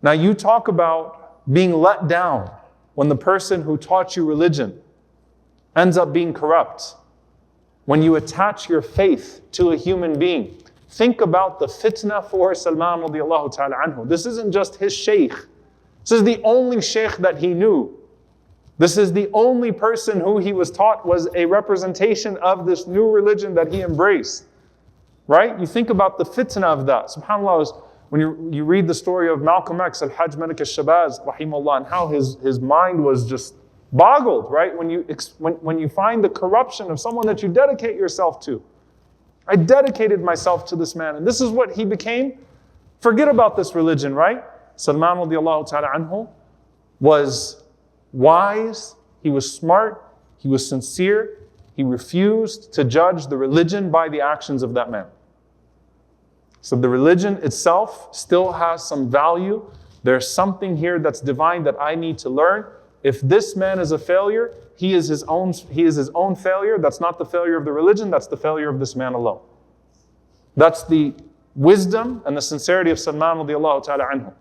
Now you talk about being let down when the person who taught you religion ends up being corrupt. When you attach your faith to a human being. Think about the fitna for Salman radiallahu ta'ala anhu. This isn't just his shaykh. This is the only shaykh that he knew. This is the only person who he was taught was a representation of this new religion that he embraced. Right? You think about the fitna of that. SubhanAllah, when you read the story of Malcolm X, Al-Hajj Malik al-Shabazz, rahimahullah, and how his mind was just boggled, right? When you find the corruption of someone that you dedicate yourself to. I dedicated myself to this man, and this is what he became. Forget about this religion, right? Salman radiallahu ta'ala anhu was wise, he was smart, he was sincere, he refused to judge the religion by the actions of that man. So the religion itself still has some value. There's something here that's divine that I need to learn. If this man is a failure, he is his own failure. That's not the failure of the religion, that's the failure of this man alone. That's the wisdom and the sincerity of Salman radiallahu ta'ala anhu.